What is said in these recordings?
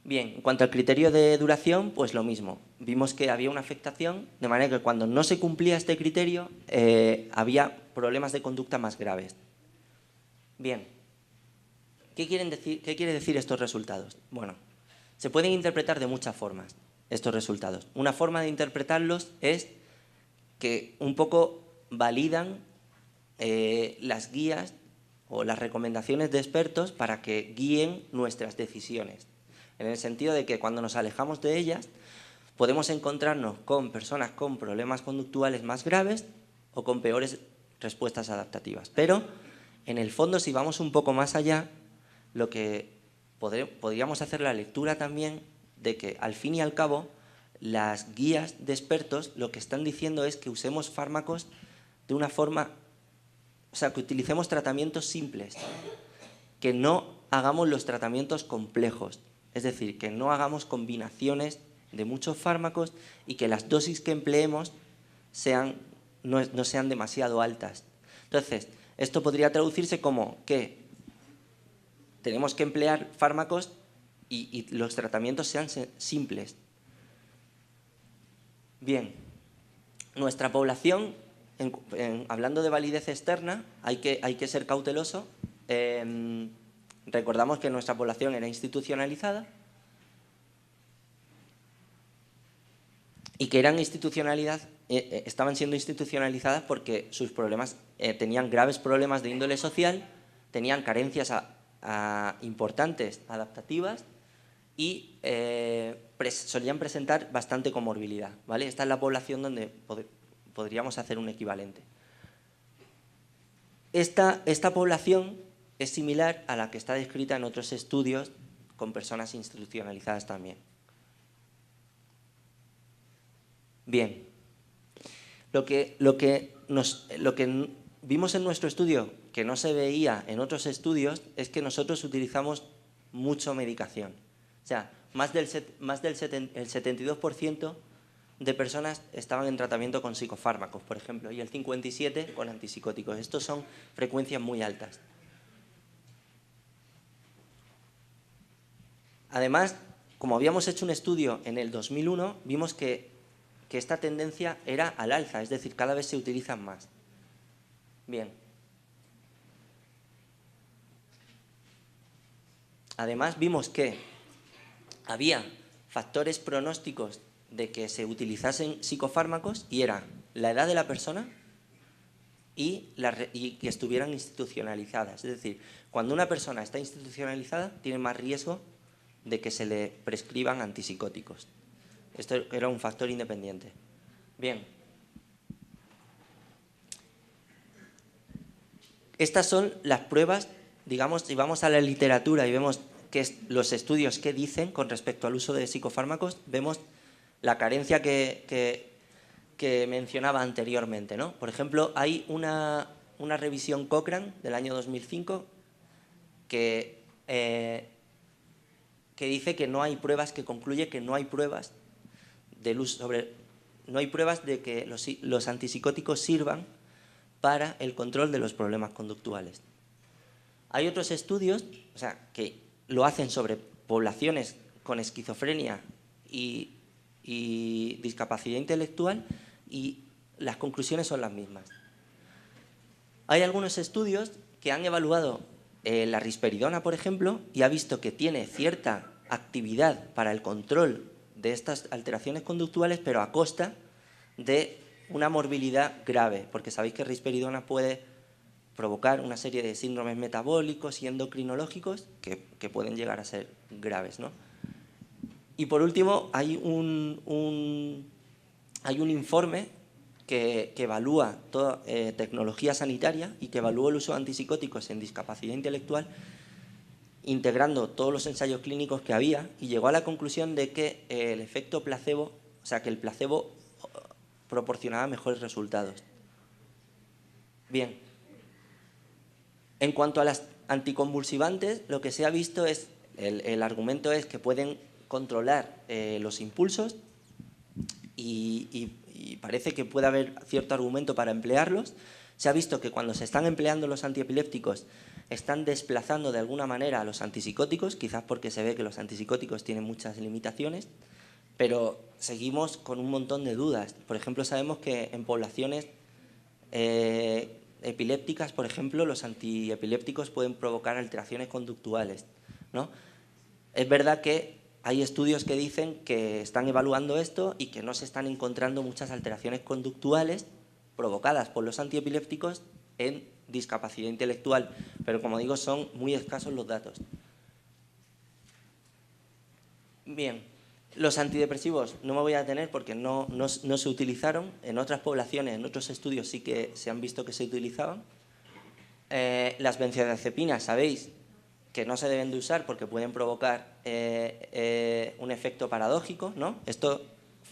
Bien, en cuanto al criterio de duración, pues lo mismo. Vimos que había una afectación, de manera que cuando no se cumplía este criterio, había problemas de conducta más graves. Bien, ¿qué quiere decir estos resultados? Bueno, se pueden interpretar de muchas formas estos resultados. Una forma de interpretarlos es que un poco validan las guías o las recomendaciones de expertos para que guíen nuestras decisiones. En el sentido de que cuando nos alejamos de ellas, podemos encontrarnos con personas con problemas conductuales más graves o con peores respuestas adaptativas. Pero, en el fondo, si vamos un poco más allá, lo que podríamos hacer la lectura también de que, al fin y al cabo, las guías de expertos lo que están diciendo es que usemos fármacos de una forma, o sea, que utilicemos tratamientos simples, que no hagamos los tratamientos complejos, es decir, que no hagamos combinaciones de muchos fármacos y que las dosis que empleemos no sean demasiado altas. Entonces, esto podría traducirse como que tenemos que emplear fármacos y los tratamientos sean simples. Bien, nuestra población, hablando de validez externa, hay que ser cauteloso. Recordamos que nuestra población era institucionalizada y que estaban siendo institucionalizadas porque sus problemas tenían graves problemas de índole social, tenían carencias importantes adaptativas y solían presentar bastante comorbilidad, ¿vale? Esta es la población donde podríamos hacer un equivalente. Esta población es similar a la que está descrita en otros estudios con personas institucionalizadas también. Bien, lo que vimos en nuestro estudio que no se veía en otros estudios es que nosotros utilizamos mucha medicación. O sea, más del 72% de personas estaban en tratamiento con psicofármacos, por ejemplo, y el 57% con antipsicóticos. Estos son frecuencias muy altas. Además, como habíamos hecho un estudio en el 2001, vimos que esta tendencia era al alza, es decir, cada vez se utilizan más. Bien. Además, vimos que había factores pronósticos de que se utilizasen psicofármacos y era la edad de la persona y que estuvieran institucionalizadas. Es decir, cuando una persona está institucionalizada tiene más riesgo de que se le prescriban antipsicóticos. Esto era un factor independiente. Bien. Estas son las pruebas, digamos, si vamos a la literatura y vemos los estudios que dicen con respecto al uso de psicofármacos, vemos la carencia que mencionaba anteriormente, ¿no? Por ejemplo, hay una revisión Cochrane del año 2005 que dice que no hay pruebas, que concluye que no hay pruebas no hay pruebas de que los antipsicóticos sirvan para el control de los problemas conductuales. Hay otros estudios, o sea, que lo hacen sobre poblaciones con esquizofrenia y discapacidad intelectual y las conclusiones son las mismas. Hay algunos estudios que han evaluado la risperidona, por ejemplo, y ha visto que tiene cierta actividad para el control de estas alteraciones conductuales, pero a costa de una morbilidad grave, porque sabéis que risperidona puede provocar una serie de síndromes metabólicos y endocrinológicos que pueden llegar a ser graves, ¿no? Y por último, hay un informe que evalúa toda tecnología sanitaria y que evalúa el uso de antipsicóticos en discapacidad intelectual, integrando todos los ensayos clínicos que había, y llegó a la conclusión de que el efecto placebo, o sea, que el placebo proporcionaba mejores resultados. Bien. En cuanto a las anticonvulsivantes, lo que se ha visto es, el argumento es que pueden controlar los impulsos y parece que puede haber cierto argumento para emplearlos. Se ha visto que cuando se están empleando los antiepilépticos están desplazando de alguna manera a los antipsicóticos, quizás porque se ve que los antipsicóticos tienen muchas limitaciones, pero seguimos con un montón de dudas. Por ejemplo, sabemos que en poblaciones epilépticas, por ejemplo, los antiepilépticos pueden provocar alteraciones conductuales, ¿no? Es verdad que hay estudios que dicen que están evaluando esto y que no se están encontrando muchas alteraciones conductuales provocadas por los antiepilépticos en discapacidad intelectual, pero como digo, son muy escasos los datos. Bien, los antidepresivos no me voy a detener porque no se utilizaron. En otras poblaciones, en otros estudios sí que se han visto que se utilizaban. Las benzodiazepinas, sabéis que no se deben de usar porque pueden provocar un efecto paradójico, ¿no? Esto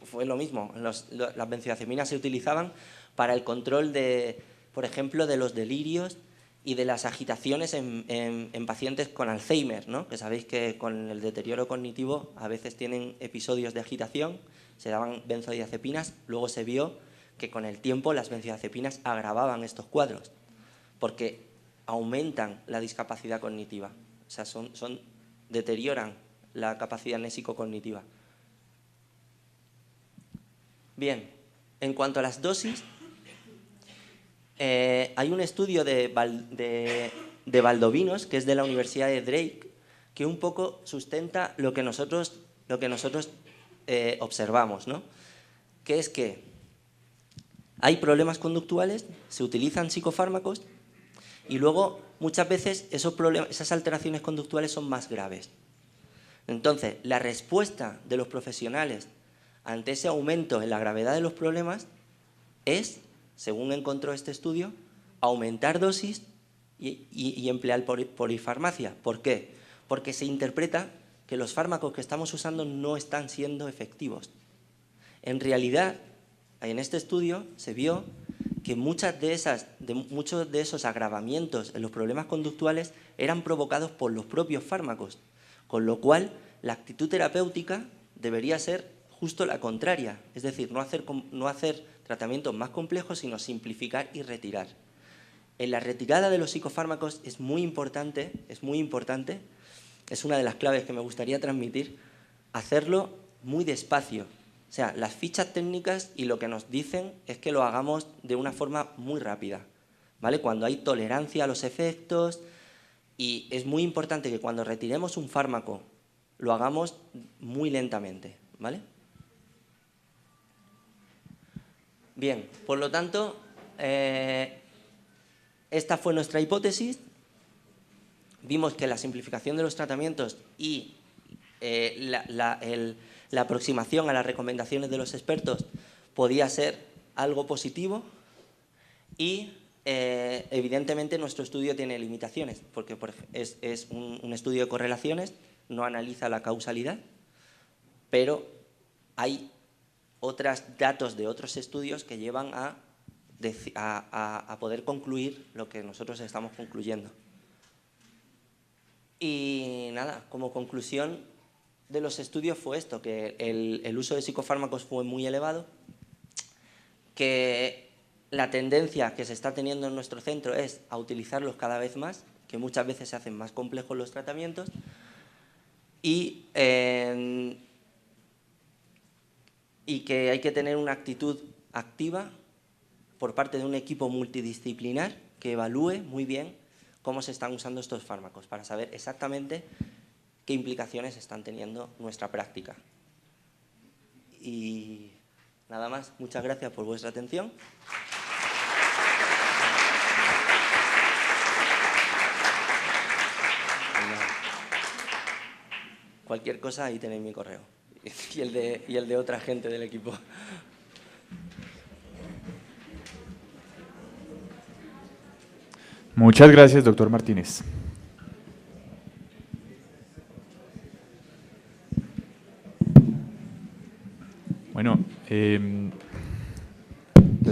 fue lo mismo. Las benzodiazepinas se utilizaban para el control de, por ejemplo, de los delirios y de las agitaciones en pacientes con Alzheimer, ¿no? Que sabéis que con el deterioro cognitivo a veces tienen episodios de agitación, se daban benzodiazepinas, luego se vio que con el tiempo las benzodiazepinas agravaban estos cuadros, porque aumentan la discapacidad cognitiva, o sea, deterioran la capacidad nésico-cognitiva. Bien, en cuanto a las dosis, hay un estudio de Valdovinos, que es de la Universidad de Drake, que un poco sustenta lo que nosotros observamos, ¿no? Que es que hay problemas conductuales, se utilizan psicofármacos y luego muchas veces esas alteraciones conductuales son más graves. Entonces, la respuesta de los profesionales ante ese aumento en la gravedad de los problemas es, según encontró este estudio, aumentar dosis y emplear polifarmacia. ¿Por qué? Porque se interpreta que los fármacos que estamos usando no están siendo efectivos. En realidad, en este estudio se vio que muchos de esos agravamientos en los problemas conductuales eran provocados por los propios fármacos, con lo cual la actitud terapéutica debería ser justo la contraria, es decir, no hacer tratamientos más complejos, sino simplificar y retirar. En la retirada de los psicofármacos es muy importante, es una de las claves que me gustaría transmitir, hacerlo muy despacio. O sea, las fichas técnicas y lo que nos dicen es que lo hagamos de una forma muy rápida, ¿vale? Cuando hay tolerancia a los efectos, y es muy importante que cuando retiremos un fármaco lo hagamos muy lentamente, ¿vale? Bien, por lo tanto, esta fue nuestra hipótesis. Vimos que la simplificación de los tratamientos y la aproximación a las recomendaciones de los expertos podía ser algo positivo y evidentemente nuestro estudio tiene limitaciones porque es un estudio de correlaciones, no analiza la causalidad, pero hay otros datos de otros estudios que llevan a poder concluir lo que nosotros estamos concluyendo. Y nada, como conclusión de los estudios fue esto, que el uso de psicofármacos fue muy elevado, que la tendencia que se está teniendo en nuestro centro es a utilizarlos cada vez más, que muchas veces se hacen más complejos los tratamientos, y que hay que tener una actitud activa por parte de un equipo multidisciplinar que evalúe muy bien cómo se están usando estos fármacos para saber exactamente qué implicaciones están teniendo nuestra práctica. Y nada más, muchas gracias por vuestra atención. Cualquier cosa, ahí tenéis mi correo y el de otra gente del equipo. Muchas gracias, doctor Martínez. Bueno, les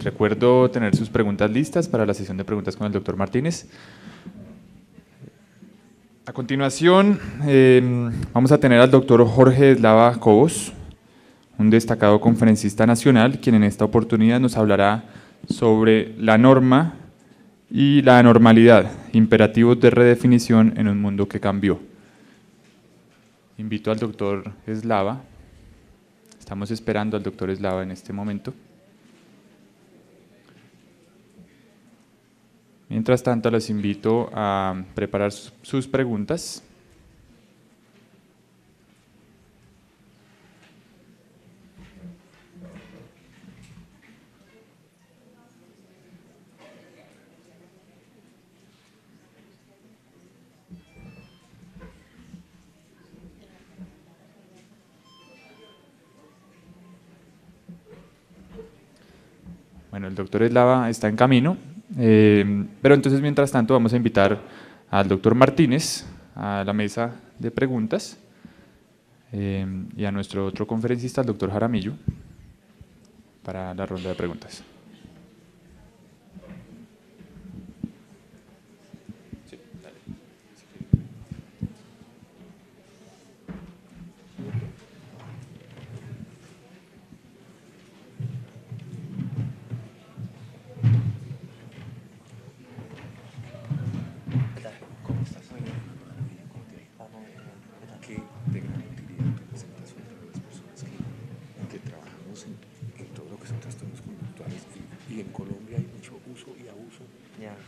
recuerdo tener sus preguntas listas para la sesión de preguntas con el doctor Martínez. A continuación, vamos a tener al doctor Jorge Eslava Cobos, un destacado conferencista nacional, quien en esta oportunidad nos hablará sobre la norma y la anormalidad, imperativos de redefinición en un mundo que cambió. Invito al doctor Eslava. Estamos esperando al doctor Eslava en este momento. Mientras tanto, los invito a preparar sus preguntas. Bueno, el doctor Eslava está en camino, pero entonces mientras tanto vamos a invitar al doctor Martínez a la mesa de preguntas y a nuestro otro conferencista, el doctor Jaramillo, para la ronda de preguntas.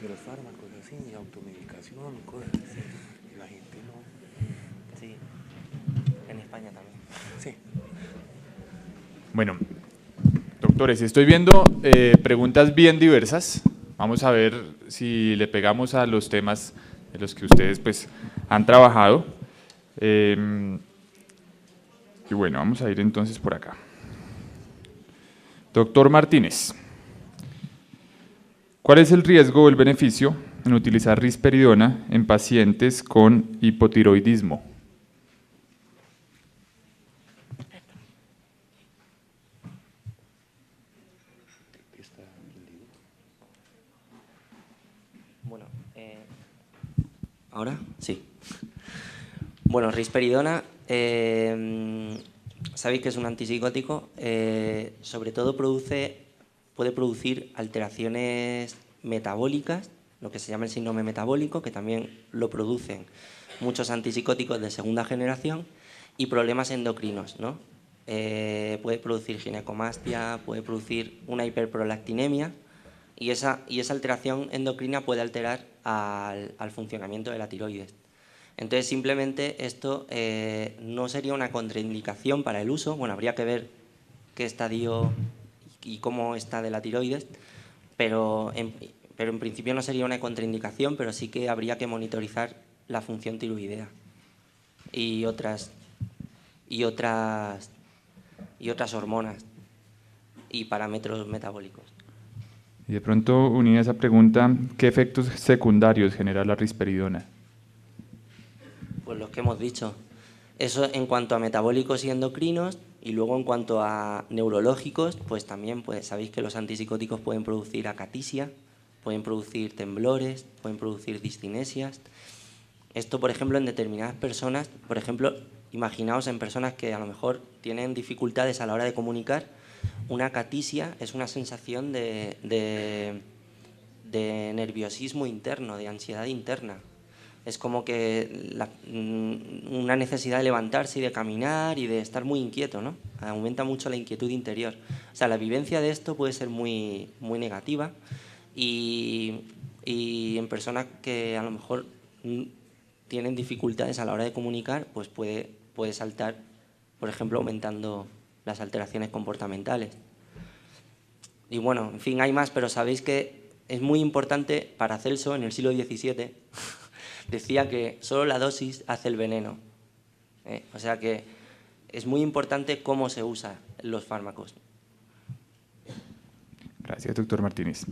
De los fármacos, así, automedicación, cosas así, y la gente no. Sí, en España también. Sí. Bueno, doctores, estoy viendo preguntas bien diversas. Vamos a ver si le pegamos a los temas de los que ustedes pues, han trabajado. Y bueno, vamos a ir entonces por acá. Doctor Martínez, ¿cuál es el riesgo o el beneficio en utilizar risperidona en pacientes con hipotiroidismo? Bueno, ¿ahora? Sí. Bueno, risperidona, sabéis que es un antipsicótico, sobre todo puede producir alteraciones metabólicas, lo que se llama el síndrome metabólico, que también lo producen muchos antipsicóticos de segunda generación, y problemas endocrinos, ¿no? Puede producir ginecomastia, puede producir una hiperprolactinemia, y esa alteración endocrina puede alterar al funcionamiento de la tiroides. Entonces, simplemente esto no sería una contraindicación para el uso. Bueno, habría que ver qué estadio y cómo está de la tiroides, pero en principio no sería una contraindicación, pero sí que habría que monitorizar la función tiroidea y otras hormonas y parámetros metabólicos. Y de pronto, unida a esa pregunta, ¿qué efectos secundarios genera la risperidona? Pues los que hemos dicho. Eso en cuanto a metabólicos y endocrinos, y luego en cuanto a neurológicos, pues también sabéis que los antipsicóticos pueden producir acatisia, pueden producir temblores, pueden producir discinesias. Esto, por ejemplo, en determinadas personas, por ejemplo, imaginaos en personas que a lo mejor tienen dificultades a la hora de comunicar, una acatisia es una sensación de nerviosismo interno, de ansiedad interna. Es como que una necesidad de levantarse y de caminar y de estar muy inquieto, ¿no? Aumenta mucho la inquietud interior. O sea, la vivencia de esto puede ser muy, muy negativa y en personas que a lo mejor tienen dificultades a la hora de comunicar, pues puede saltar, por ejemplo, aumentando las alteraciones comportamentales. Y bueno, en fin, hay más, pero sabéis que es muy importante. Paracelso, en el siglo XVII, decía que solo la dosis hace el veneno. O sea que es muy importante cómo se usan los fármacos. Gracias, doctor Martínez.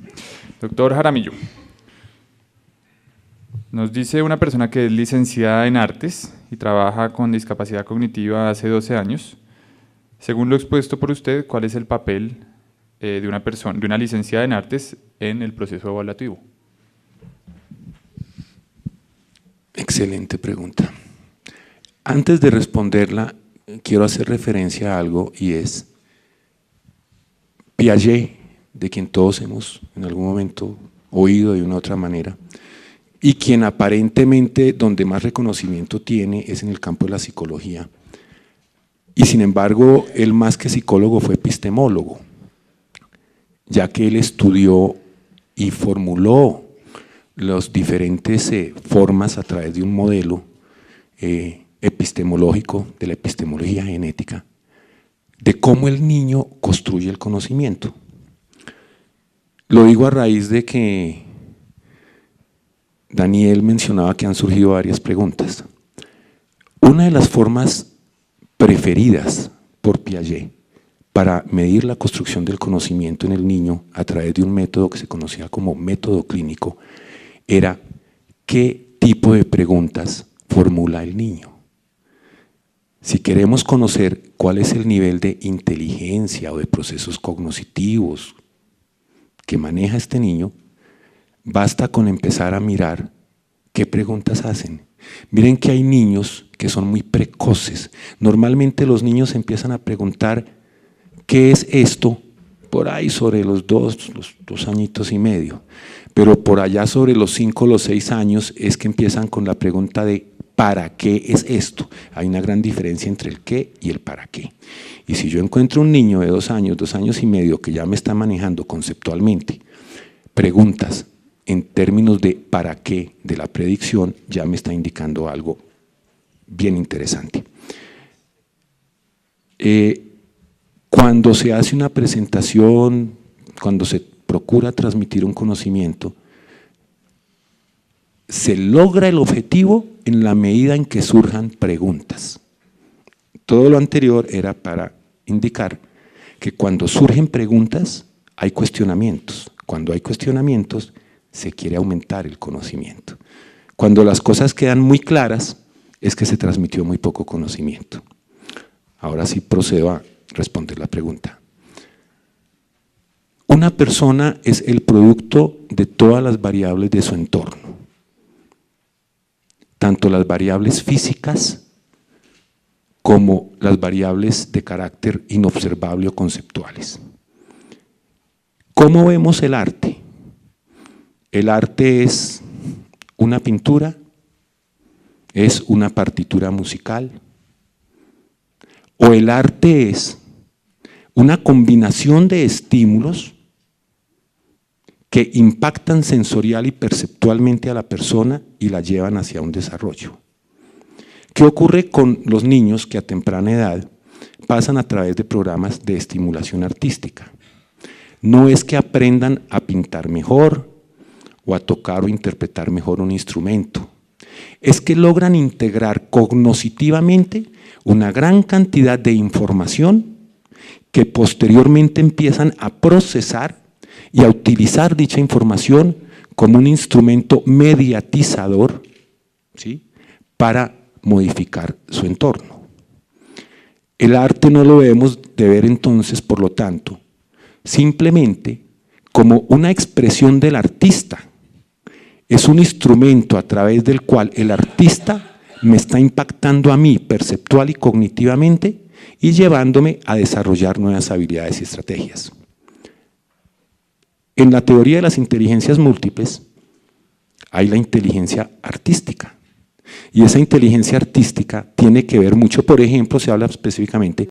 Doctor Jaramillo, nos dice una persona que es licenciada en artes y trabaja con discapacidad cognitiva hace 12 años. Según lo expuesto por usted, ¿cuál es el papel de una licenciada en artes en el proceso evaluativo? Excelente pregunta. Antes de responderla, quiero hacer referencia a algo, y es Piaget, de quien todos hemos en algún momento oído de una u otra manera, y quien aparentemente donde más reconocimiento tiene es en el campo de la psicología. Y sin embargo, él más que psicólogo fue epistemólogo, ya que él estudió y formuló las diferentes formas a través de un modelo epistemológico, de la epistemología genética, de cómo el niño construye el conocimiento. Lo digo a raíz de que Daniel mencionaba que han surgido varias preguntas. Una de las formas preferidas por Piaget para medir la construcción del conocimiento en el niño a través de un método que se conocía como método clínico era qué tipo de preguntas formula el niño. Si queremos conocer cuál es el nivel de inteligencia o de procesos cognitivos que maneja este niño, basta con empezar a mirar qué preguntas hacen. Miren que hay niños que son muy precoces. Normalmente los niños empiezan a preguntar ¿qué es esto? Por ahí sobre los dos añitos y medio. Pero por allá sobre los 5 o los 6 años es que empiezan con la pregunta de ¿para qué es esto? Hay una gran diferencia entre el qué y el para qué. Y si yo encuentro un niño de 2 años y medio que ya me está manejando conceptualmente preguntas en términos de para qué de la predicción, ya me está indicando algo bien interesante. Cuando se hace una presentación, cuando se procura transmitir un conocimiento, se logra el objetivo en la medida en que surjan preguntas. Todo lo anterior era para indicar que cuando surgen preguntas hay cuestionamientos. Cuando hay cuestionamientos se quiere aumentar el conocimiento. Cuando las cosas quedan muy claras es que se transmitió muy poco conocimiento. Ahora sí procedo a responder la pregunta. Una persona es el producto de todas las variables de su entorno, tanto las variables físicas como las variables de carácter inobservable o conceptuales. ¿Cómo vemos el arte? El arte es una pintura, es una partitura musical, o el arte es una combinación de estímulos que impactan sensorial y perceptualmente a la persona y la llevan hacia un desarrollo. ¿Qué ocurre con los niños que a temprana edad pasan a través de programas de estimulación artística? No es que aprendan a pintar mejor o a tocar o interpretar mejor un instrumento, es que logran integrar cognitivamente una gran cantidad de información que posteriormente empiezan a procesar y a utilizar dicha información como un instrumento mediatizador, ¿sí?, para modificar su entorno. El arte no lo debemos de ver entonces, por lo tanto, simplemente como una expresión del artista. Es un instrumento a través del cual el artista me está impactando a mí perceptual y cognitivamente y llevándome a desarrollar nuevas habilidades y estrategias. En la teoría de las inteligencias múltiples hay la inteligencia artística. Y esa inteligencia artística tiene que ver mucho, por ejemplo, se habla específicamente